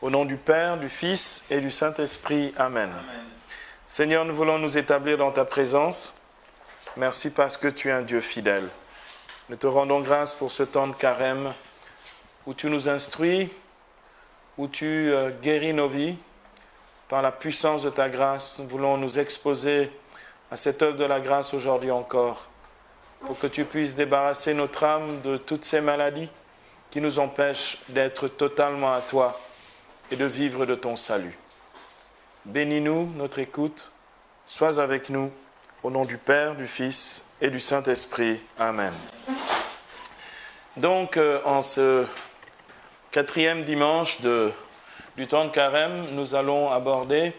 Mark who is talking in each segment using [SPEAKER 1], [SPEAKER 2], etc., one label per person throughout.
[SPEAKER 1] Au nom du Père, du Fils et du Saint-Esprit. Amen.
[SPEAKER 2] Amen.
[SPEAKER 1] Seigneur, nous voulons nous établir dans ta présence. Merci parce que tu es un Dieu fidèle. Nous te rendons grâce pour ce temps de carême où tu nous instruis, où tu guéris nos vies. Par la puissance de ta grâce, nous voulons nous exposer à cette œuvre de la grâce aujourd'hui encore, pour que tu puisses débarrasser notre âme de toutes ces maladies qui nous empêchent d'être totalement à toi et de vivre de ton salut. Bénis-nous, notre écoute, sois avec nous, au nom du Père, du Fils et du Saint-Esprit. Amen. Donc, en ce 4e dimanche du temps de carême, nous allons aborder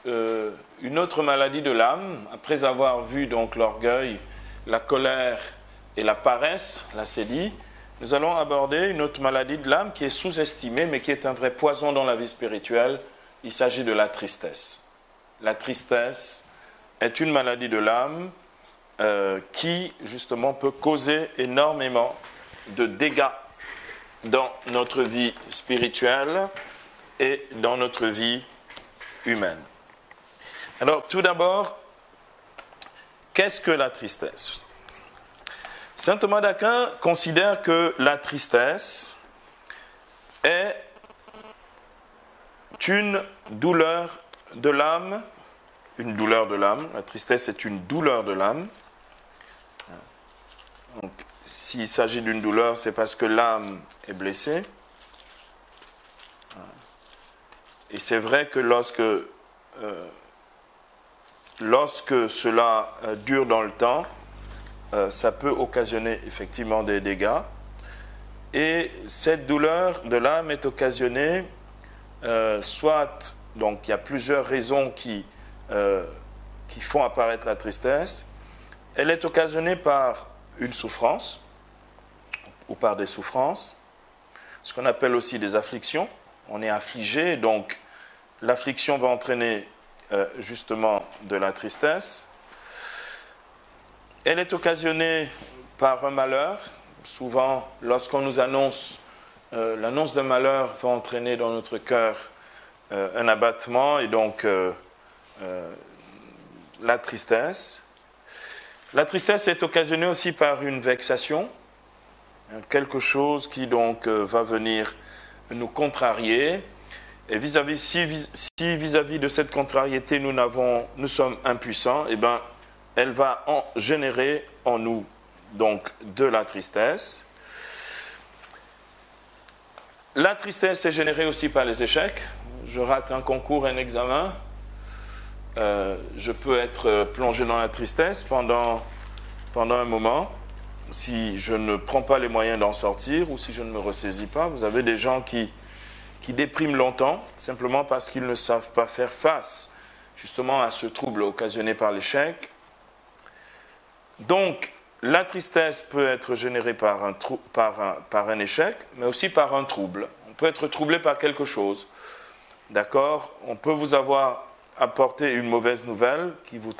[SPEAKER 1] une autre maladie de l'âme, après avoir vu donc l'orgueil, la colère et la paresse, la sédie. Nous allons aborder une autre maladie de l'âme qui est sous-estimée, mais qui est un vrai poison dans la vie spirituelle. Il s'agit de la tristesse. La tristesse est une maladie de l'âme qui, justement, peut causer énormément de dégâts dans notre vie spirituelle et dans notre vie humaine. Alors, tout d'abord, qu'est-ce que la tristesse ? Saint Thomas d'Aquin considère que la tristesse est une douleur de l'âme, la tristesse est une douleur de l'âme. Donc, s'il s'agit d'une douleur, c'est parce que l'âme est blessée. Et c'est vrai que lorsque cela dure dans le temps, ça peut occasionner effectivement des dégâts. Et cette douleur de l'âme est occasionnée, soit, donc il y a plusieurs raisons qui font apparaître la tristesse. Elle est occasionnée par une souffrance, ou par des souffrances, ce qu'on appelle aussi des afflictions. On est affligé, donc l'affliction va entraîner justement de la tristesse. Elle est occasionnée par un malheur. Souvent, lorsqu'on nous annonce, l'annonce d'un malheur va entraîner dans notre cœur un abattement et donc la tristesse. La tristesse est occasionnée aussi par une vexation, quelque chose qui donc va venir nous contrarier. Et si vis-à-vis de cette contrariété nous sommes impuissants, eh bien, elle va générer en nous donc de la tristesse. La tristesse est générée aussi par les échecs. Je rate un concours, un examen. Je peux être plongé dans la tristesse pendant un moment, si je ne prends pas les moyens d'en sortir ou si je ne me ressaisis pas. Vous avez des gens qui dépriment longtemps, simplement parce qu'ils ne savent pas faire face justement à ce trouble occasionné par l'échec. Donc, la tristesse peut être générée par un échec, mais aussi par un trouble. On peut être troublé par quelque chose. D'accord ? On peut vous avoir apporté une mauvaise nouvelle qui vous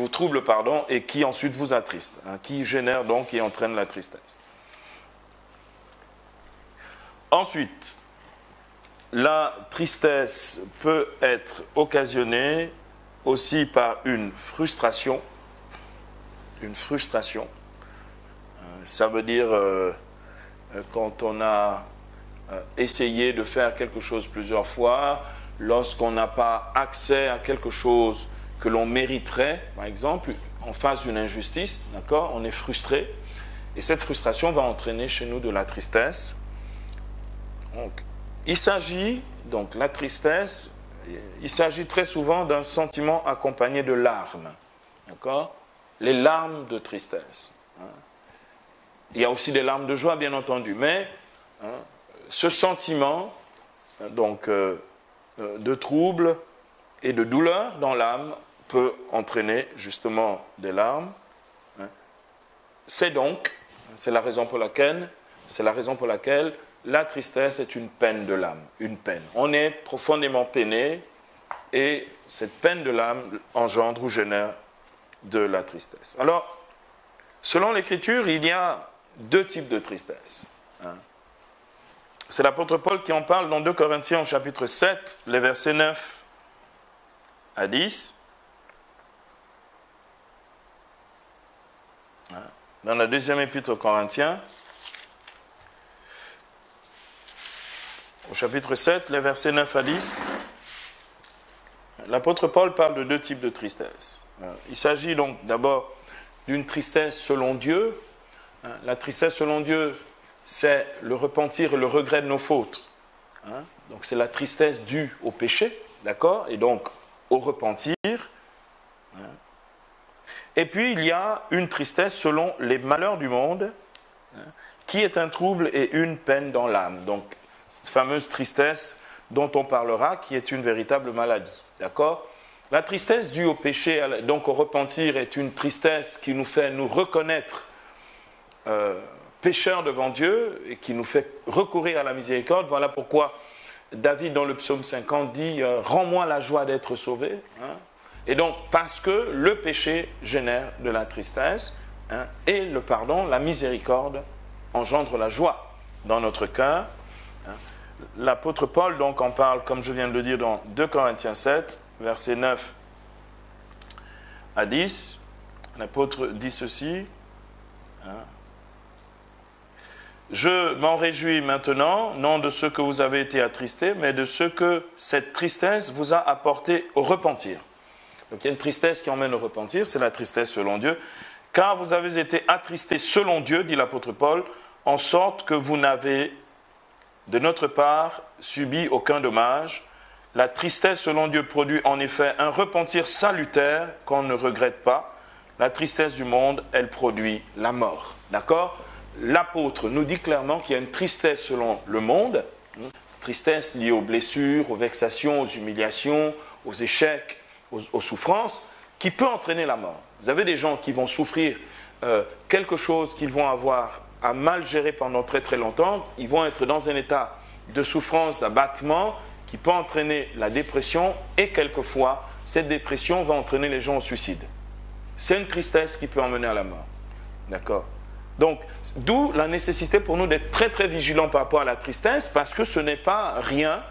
[SPEAKER 1] trouble, et qui ensuite vous attriste, qui génère donc et entraîne la tristesse. Ensuite, la tristesse peut être occasionnée aussi par une frustration. Une frustration. Ça veut dire quand on a essayé de faire quelque chose plusieurs fois, lorsqu'on n'a pas accès à quelque chose que l'on mériterait, par exemple, en face d'une injustice, d'accord, on est frustré. Et cette frustration va entraîner chez nous de la tristesse. Donc, la tristesse, il s'agit très souvent d'un sentiment accompagné de larmes, d'accord ? Les larmes de tristesse. Il y a aussi des larmes de joie, bien entendu, mais ce sentiment donc, de trouble et de douleur dans l'âme peut entraîner justement des larmes. C'est la raison pour laquelle la tristesse est une peine de l'âme, une peine. On est profondément peiné et cette peine de l'âme engendre ou génère de la tristesse. Alors, selon l'Écriture, il y a deux types de tristesse. C'est l'apôtre Paul qui en parle dans 2 Corinthiens au chapitre 7, les versets 9 à 10. Dans la deuxième épître aux Corinthiens, au chapitre 7, les versets 9 à 10, l'apôtre Paul parle de deux types de tristesse. Il s'agit donc d'abord d'une tristesse selon Dieu. La tristesse selon Dieu, c'est le repentir et le regret de nos fautes. Donc c'est la tristesse due au péché, d'accord, et donc au repentir. Et puis il y a une tristesse selon les malheurs du monde, qui est un trouble et une peine dans l'âme. Donc cette fameuse tristesse dont on parlera, qui est une véritable maladie, d'accord. La tristesse due au péché, donc au repentir, est une tristesse qui nous fait nous reconnaître pécheurs devant Dieu et qui nous fait recourir à la miséricorde. Voilà pourquoi David, dans le psaume 50, dit « Rends-moi la joie d'être sauvé ». Et donc, parce que le péché génère de la tristesse, et le pardon, la miséricorde, engendre la joie dans notre cœur. L'apôtre Paul donc en parle, comme je viens de le dire, dans 2 Corinthiens 7, versets 9 à 10. L'apôtre dit ceci. Je m'en réjouis maintenant, non de ce que vous avez été attristés, mais de ce que cette tristesse vous a apporté au repentir. Donc il y a une tristesse qui emmène au repentir, c'est la tristesse selon Dieu. Car vous avez été attristés selon Dieu, dit l'apôtre Paul, en sorte que vous n'avez de notre part subi aucun dommage. La tristesse selon Dieu produit en effet un repentir salutaire qu'on ne regrette pas. La tristesse du monde, elle produit la mort. D'accord ? L'apôtre nous dit clairement qu'il y a une tristesse selon le monde, tristesse liée aux blessures, aux vexations, aux humiliations, aux échecs, aux souffrances, qui peut entraîner la mort. Vous avez des gens qui vont souffrir quelque chose qu'ils vont avoir à mal gérer pendant très très longtemps, ils vont être dans un état de souffrance, d'abattement, qui peut entraîner la dépression, et quelquefois, cette dépression va entraîner les gens au suicide. C'est une tristesse qui peut emmener à la mort. D'accord ? Donc, d'où la nécessité pour nous d'être très très vigilants par rapport à la tristesse, parce que ce n'est pas rien,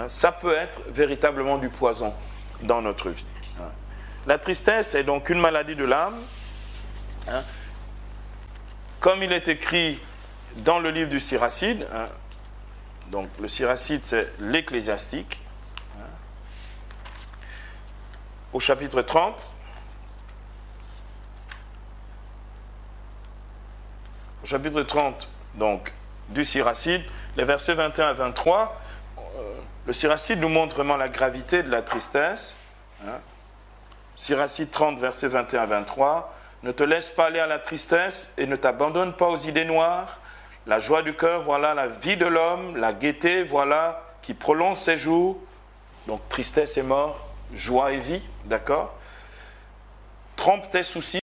[SPEAKER 1] ça peut être véritablement du poison dans notre vie. La tristesse est donc une maladie de l'âme, comme il est écrit dans le livre du Siracide. Donc le Siracide, c'est l'Ecclésiastique, au chapitre 30. Au chapitre 30, donc, du Siracide, les versets 21 à 23, le Siracide nous montre vraiment la gravité de la tristesse. Siracide 30, versets 21 à 23, « Ne te laisse pas aller à la tristesse et ne t'abandonne pas aux idées noires. La joie du cœur, voilà la vie de l'homme. La gaieté, voilà qui prolonge ses jours. » Donc, tristesse et mort, joie et vie, d'accord. « Trompe tes soucis,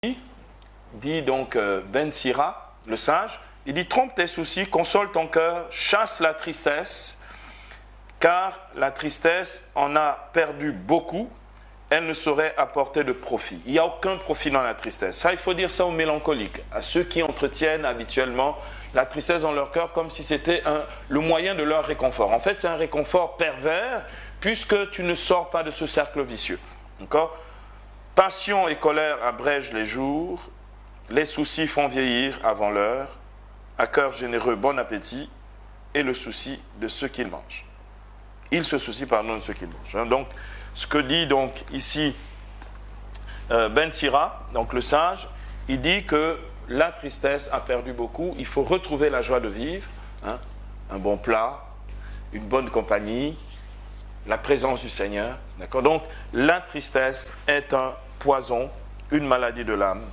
[SPEAKER 1] dit donc Ben Sira, le sage. Il dit, trompe tes soucis, console ton cœur, chasse la tristesse, car la tristesse en a perdu beaucoup. Elle ne saurait apporter de profit. Il n'y a aucun profit dans la tristesse. Ça, il faut dire ça aux mélancoliques, à ceux qui entretiennent habituellement la tristesse dans leur cœur comme si c'était le moyen de leur réconfort. En fait, c'est un réconfort pervers puisque tu ne sors pas de ce cercle vicieux. D'accord ? Passion et colère abrègent les jours, les soucis font vieillir avant l'heure, à cœur généreux, bon appétit, et le souci de ce qu'ils mangent. Il se soucie, pardon, de ce qu'ils mangent. Donc, ce que dit donc ici Ben Sira, donc le sage, il dit que la tristesse a perdu beaucoup, il faut retrouver la joie de vivre, un bon plat, une bonne compagnie, la présence du Seigneur. D'accord ? Donc, la tristesse est un poison, une maladie de l'âme.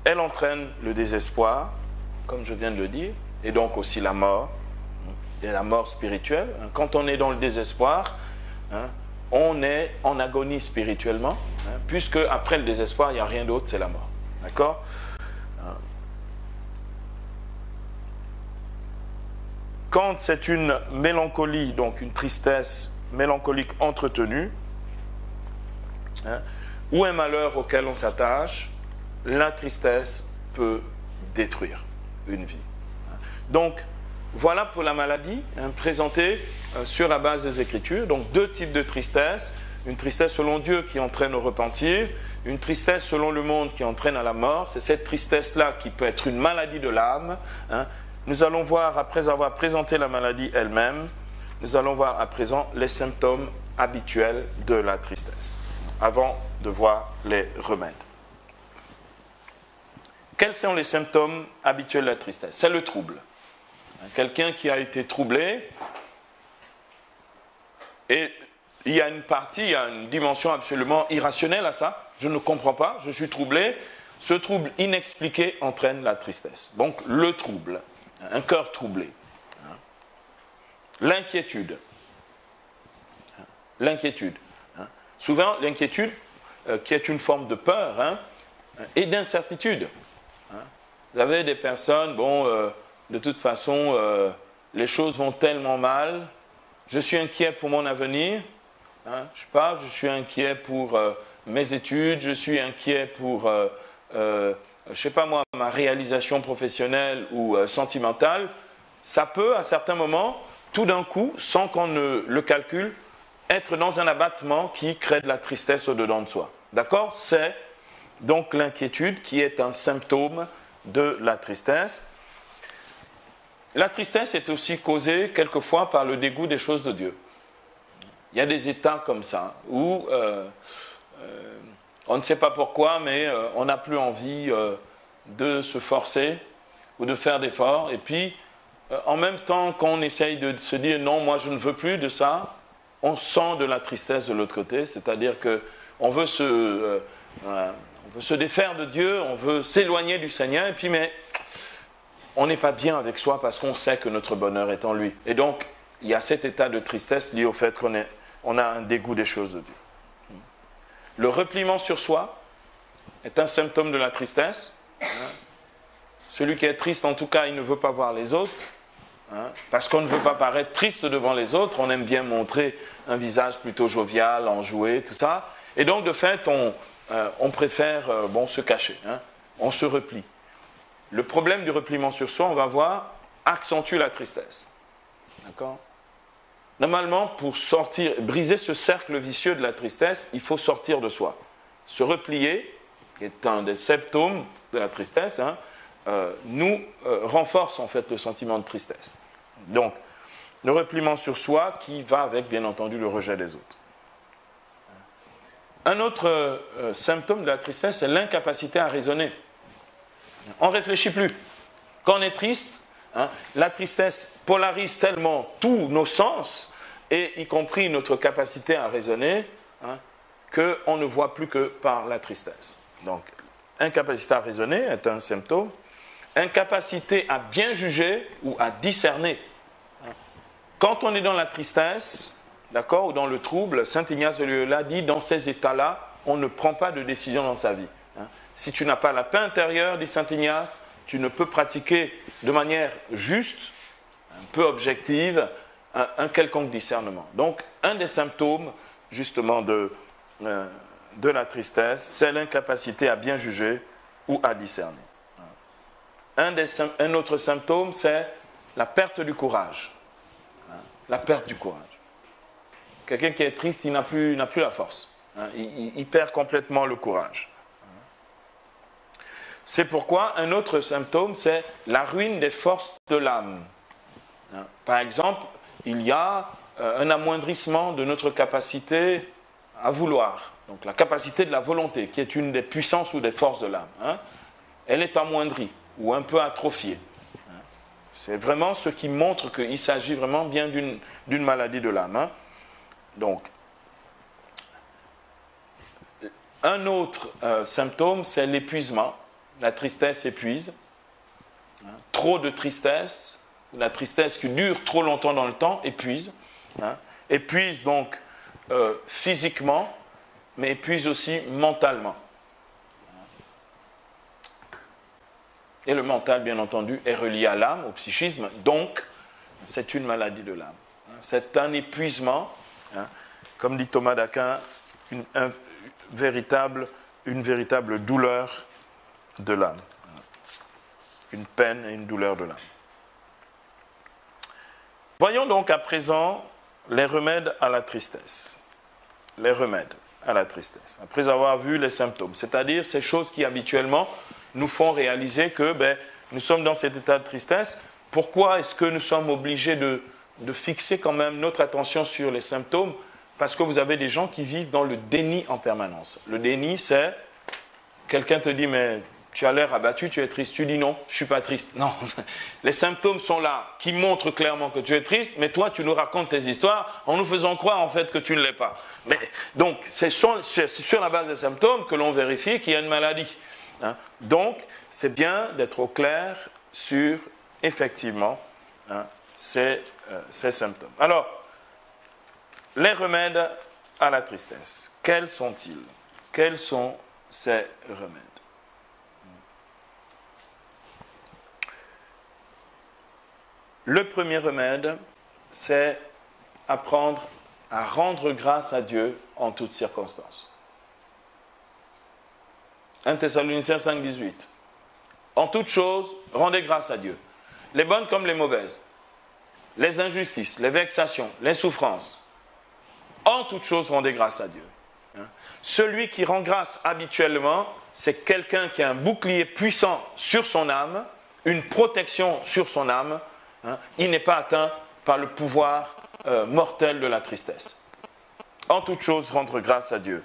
[SPEAKER 1] Elle entraîne le désespoir, comme je viens de le dire, et donc aussi la mort, et la mort spirituelle. Quand on est dans le désespoir, on est en agonie spirituellement, puisque après le désespoir, il n'y a rien d'autre, c'est la mort. D'accord ? Quand c'est une mélancolie, donc une tristesse mélancolique entretenue, ou un malheur auquel on s'attache, la tristesse peut détruire une vie. Donc, voilà pour la maladie, présentée sur la base des Écritures. Donc 2 types de tristesse. Une tristesse selon Dieu qui entraîne au repentir, une tristesse selon le monde qui entraîne à la mort. C'est cette tristesse-là qui peut être une maladie de l'âme. Nous allons voir, après avoir présenté la maladie elle-même, nous allons voir à présent les symptômes habituels de la tristesse, avant de voir les remèdes. Quels sont les symptômes habituels de la tristesse? C'est le trouble. Quelqu'un qui a été troublé, et il y a une dimension absolument irrationnelle à ça. Je ne comprends pas, je suis troublé. Ce trouble inexpliqué entraîne la tristesse. Donc le trouble, un cœur troublé. L'inquiétude. L'inquiétude. Souvent, l'inquiétude, qui est une forme de peur et d'incertitude. Vous avez des personnes, de toute façon, les choses vont tellement mal. Je suis inquiet pour mon avenir. Je sais pas, je suis inquiet pour mes études, je suis inquiet pour, je sais pas moi, ma réalisation professionnelle ou sentimentale. Ça peut, à certains moments, tout d'un coup, sans qu'on ne le calcule, être dans un abattement qui crée de la tristesse au-dedans de soi. D'accord? C'est donc l'inquiétude qui est un symptôme de la tristesse. La tristesse est aussi causée quelquefois par le dégoût des choses de Dieu. Il y a des états comme ça, où on ne sait pas pourquoi, mais on n'a plus envie de se forcer ou de faire d'efforts. Et puis, en même temps qu'on essaye de se dire « non, moi je ne veux plus de ça », on sent de la tristesse de l'autre côté, c'est-à-dire qu'on veut se défaire de Dieu, on veut s'éloigner du Seigneur, et puis mais on n'est pas bien avec soi parce qu'on sait que notre bonheur est en lui. Et donc, il y a cet état de tristesse lié au fait qu'on a un dégoût des choses de Dieu. Le repliement sur soi est un symptôme de la tristesse. Celui qui est triste, en tout cas, il ne veut pas voir les autres. Parce qu'on ne veut pas paraître triste devant les autres. On aime bien montrer un visage plutôt jovial, enjoué, tout ça. Et donc, de fait, on préfère se cacher. On se replie. Le problème du repliement sur soi, on va voir, accentue la tristesse. D'accord ? Normalement, pour briser ce cercle vicieux de la tristesse, il faut sortir de soi. Se replier, qui est un des symptômes de la tristesse, nous renforce en fait le sentiment de tristesse. Donc, le repliement sur soi qui va avec, bien entendu, le rejet des autres. Un autre symptôme de la tristesse, c'est l'incapacité à raisonner. On ne réfléchit plus. Quand on est triste, la tristesse polarise tellement tous nos sens, et y compris notre capacité à raisonner, qu'on ne voit plus que par la tristesse. Donc, incapacité à raisonner est un symptôme. Incapacité à bien juger ou à discerner. Quand on est dans la tristesse, d'accord, ou dans le trouble, saint Ignace de Loyola dit, dans ces états-là, on ne prend pas de décision dans sa vie. Si tu n'as pas la paix intérieure, dit saint Ignace, tu ne peux pratiquer de manière juste, un peu objective, un quelconque discernement. Donc, un des symptômes, justement, de la tristesse, c'est l'incapacité à bien juger ou à discerner. Un autre symptôme, c'est la perte du courage. La perte du courage. Quelqu'un qui est triste, il n'a plus la force. Il perd complètement le courage. C'est pourquoi un autre symptôme, c'est la ruine des forces de l'âme. Par exemple, il y a un amoindrissement de notre capacité à vouloir. Donc la capacité de la volonté, qui est une des puissances ou des forces de l'âme. Elle est amoindrie ou un peu atrophiée. C'est vraiment ce qui montre qu'il s'agit vraiment bien d'une maladie de l'âme. Donc, un autre symptôme, c'est l'épuisement. La tristesse épuise. Trop de tristesse, la tristesse qui dure trop longtemps dans le temps, épuise. Épuise donc physiquement, mais épuise aussi mentalement. Et le mental, bien entendu, est relié à l'âme, au psychisme, donc c'est une maladie de l'âme. C'est un épuisement, comme dit Thomas d'Aquin, une véritable douleur de l'âme. Une peine et une douleur de l'âme. Voyons donc à présent les remèdes à la tristesse. Les remèdes à la tristesse, après avoir vu les symptômes, c'est-à-dire ces choses qui habituellement nous font réaliser que nous sommes dans cet état de tristesse. Pourquoi est-ce que nous sommes obligés de fixer quand même notre attention sur les symptômes? Parce que vous avez des gens qui vivent dans le déni en permanence. Le déni, c'est quelqu'un te dit, mais tu as l'air abattu, tu es triste. Tu dis non, je ne suis pas triste. Non, les symptômes sont là, qui montrent clairement que tu es triste, mais toi, tu nous racontes tes histoires en nous faisant croire en fait que tu ne l'es pas. Mais, donc, c'est sur la base des symptômes que l'on vérifie qu'il y a une maladie. Hein. Donc, c'est bien d'être au clair sur, effectivement, ces symptômes. Alors, les remèdes à la tristesse, quels sont-ils? Quels sont ces remèdes? Le premier remède, c'est apprendre à rendre grâce à Dieu en toutes circonstances. 1 Thessaloniciens 5, 18. En toutes choses, rendez grâce à Dieu. Les bonnes comme les mauvaises. Les injustices, les vexations, les souffrances. En toutes choses, rendez grâce à Dieu. Celui qui rend grâce habituellement, c'est quelqu'un qui a un bouclier puissant sur son âme, une protection sur son âme. Il n'est pas atteint par le pouvoir mortel de la tristesse. En toute chose, rendre grâce à Dieu.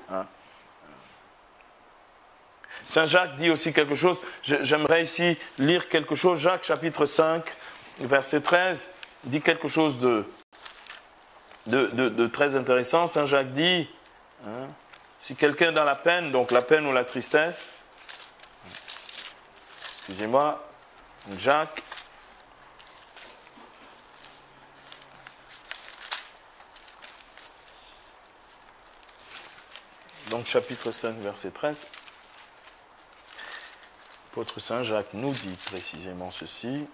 [SPEAKER 1] Saint Jacques dit aussi quelque chose. J'aimerais ici lire quelque chose. Jacques chapitre 5, verset 13, dit quelque chose de très intéressant. Saint Jacques dit, si quelqu'un est dans la peine, donc la peine ou la tristesse, excusez-moi, Jacques, donc chapitre 5, verset 13, l'apôtre Saint Jacques nous dit précisément ceci.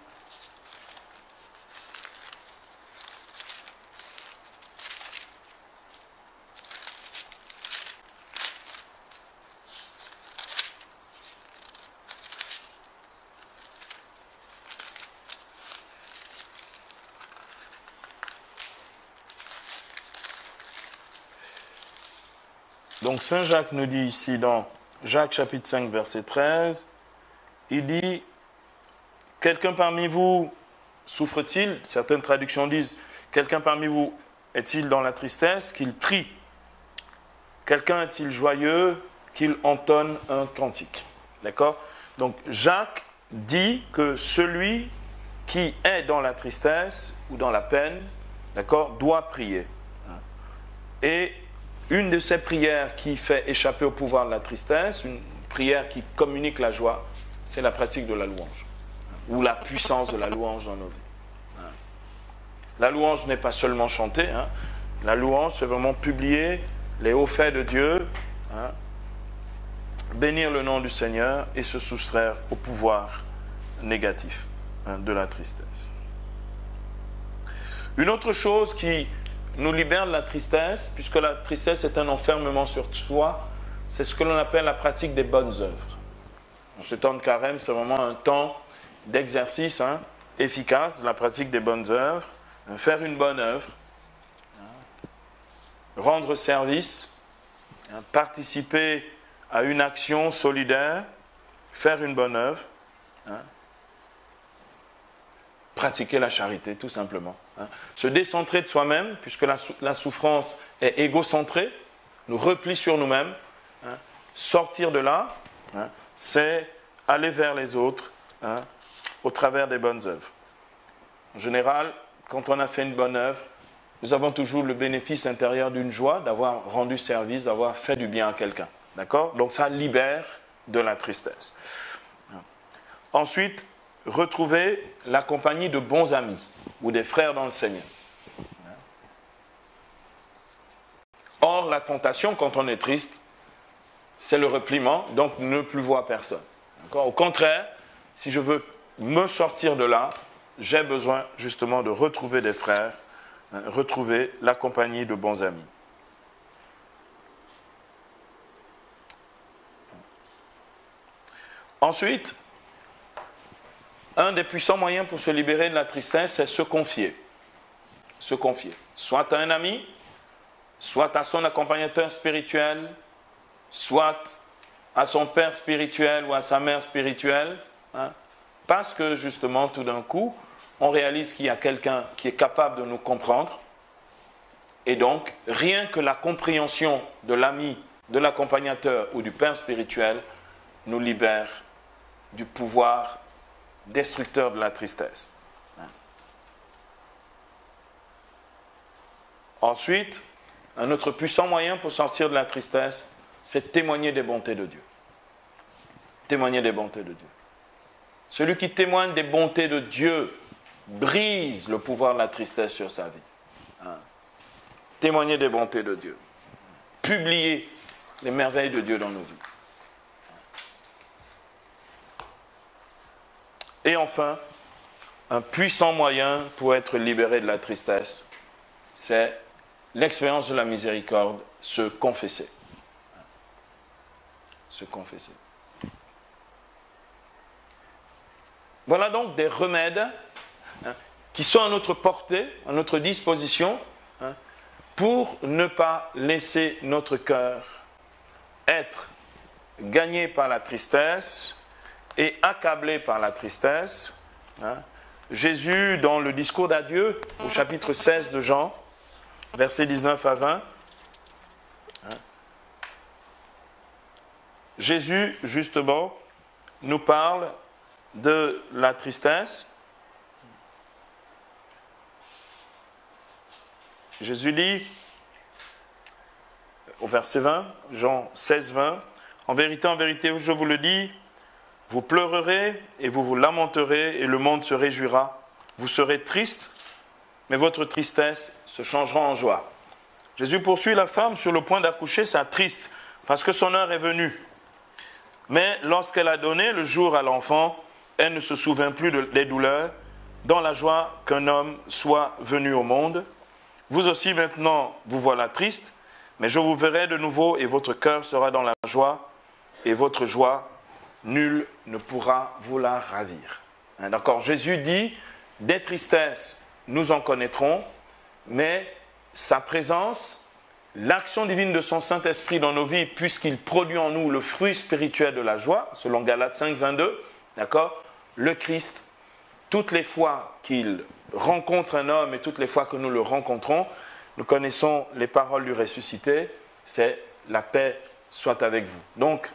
[SPEAKER 1] Donc Saint Jacques nous dit ici dans Jacques chapitre 5 verset 13, il dit, quelqu'un parmi vous souffre-t-il? Certaines traductions disent, quelqu'un parmi vous est-il dans la tristesse? Qu'il prie. Quelqu'un est-il joyeux? Qu'il entonne un cantique. D'accord? Donc Jacques dit que celui qui est dans la tristesse ou dans la peine, d'accord, doit prier. Et une de ces prières qui fait échapper au pouvoir de la tristesse, une prière qui communique la joie, c'est la pratique de la louange, ou la puissance de la louange dans nos vies. La louange n'est pas seulement chanter, la louange c'est vraiment publier les hauts faits de Dieu, bénir le nom du Seigneur et se soustraire au pouvoir négatif de la tristesse. Une autre chose qui nous libère de la tristesse, puisque la tristesse est un enfermement sur soi, c'est ce que l'on appelle la pratique des bonnes œuvres. Ce temps de carême, c'est vraiment un temps d'exercice efficace, la pratique des bonnes œuvres, faire une bonne œuvre, rendre service, participer à une action solidaire, faire une bonne œuvre, pratiquer la charité, tout simplement. Se décentrer de soi-même, puisque la souffrance est égocentrée, nous replie sur nous-mêmes. Sortir de là, c'est aller vers les autres au travers des bonnes œuvres. En général, quand on a fait une bonne œuvre, nous avons toujours le bénéfice intérieur d'une joie d'avoir rendu service, d'avoir fait du bien à quelqu'un. D'accord? Donc ça libère de la tristesse. Ensuite, retrouver la compagnie de bons amis ou des frères dans le Seigneur. Or, la tentation, quand on est triste, c'est le repliement, donc ne plus voir personne. D'accord? Au contraire, si je veux me sortir de là, j'ai besoin justement de retrouver des frères, retrouver la compagnie de bons amis. Ensuite, un des puissants moyens pour se libérer de la tristesse, c'est se confier. se confier, soit à un ami, soit à son accompagnateur spirituel, soit à son père spirituel ou à sa mère spirituelle, hein, parce que justement, tout d'un coup, on réalise qu'il y a quelqu'un qui est capable de nous comprendre, et donc, rien que la compréhension de l'ami, de l'accompagnateur ou du père spirituel nous libère du pouvoir destructeur de la tristesse. Ensuite, un autre puissant moyen pour sortir de la tristesse, c'est de témoigner des bontés de Dieu. Témoigner des bontés de Dieu. Celui qui témoigne des bontés de Dieu brise le pouvoir de la tristesse sur sa vie. Témoigner des bontés de Dieu. Publier les merveilles de Dieu dans nos vies. Et enfin, un puissant moyen pour être libéré de la tristesse, c'est l'expérience de la miséricorde, se confesser. Se confesser. Voilà donc des remèdes qui sont à notre portée, à notre disposition, pour ne pas laisser notre cœur être gagné par la tristesse et accablé par la tristesse. Jésus, dans le discours d'adieu, au chapitre 16 de Jean, versets 19 à 20, Jésus, justement, nous parle de la tristesse. Jésus dit, au verset 20, Jean 16, 20, « En vérité, je vous le dis, vous pleurerez et vous vous lamenterez et le monde se réjouira. Vous serez tristes, mais votre tristesse se changera en joie. » Jésus poursuit la femme sur le point d'accoucher, c'est triste, parce que son heure est venue. Mais lorsqu'elle a donné le jour à l'enfant, elle ne se souvint plus des douleurs, dans la joie qu'un homme soit venu au monde. Vous aussi maintenant, vous voilà triste, mais je vous verrai de nouveau et votre cœur sera dans la joie, et votre joie, nul ne pourra vous la ravir. D'accord ? Jésus dit, des tristesses, nous en connaîtrons, mais sa présence, l'action divine de son Saint-Esprit dans nos vies, puisqu'il produit en nous le fruit spirituel de la joie, selon Galates 5, 22, d'accord ? Le Christ, toutes les fois qu'il rencontre un homme et toutes les fois que nous le rencontrons, nous connaissons les paroles du ressuscité, c'est la paix soit avec vous. Donc,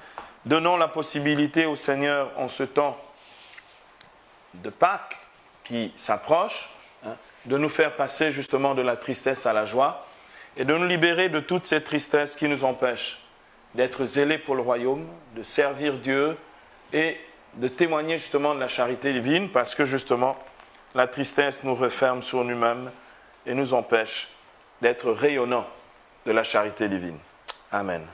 [SPEAKER 1] donnons la possibilité au Seigneur en ce temps de Pâques qui s'approche, de nous faire passer justement de la tristesse à la joie et de nous libérer de toutes ces tristesses qui nous empêchent d'être zélés pour le royaume, de servir Dieu et de témoigner justement de la charité divine parce que justement la tristesse nous referme sur nous-mêmes et nous empêche d'être rayonnants de la charité divine. Amen.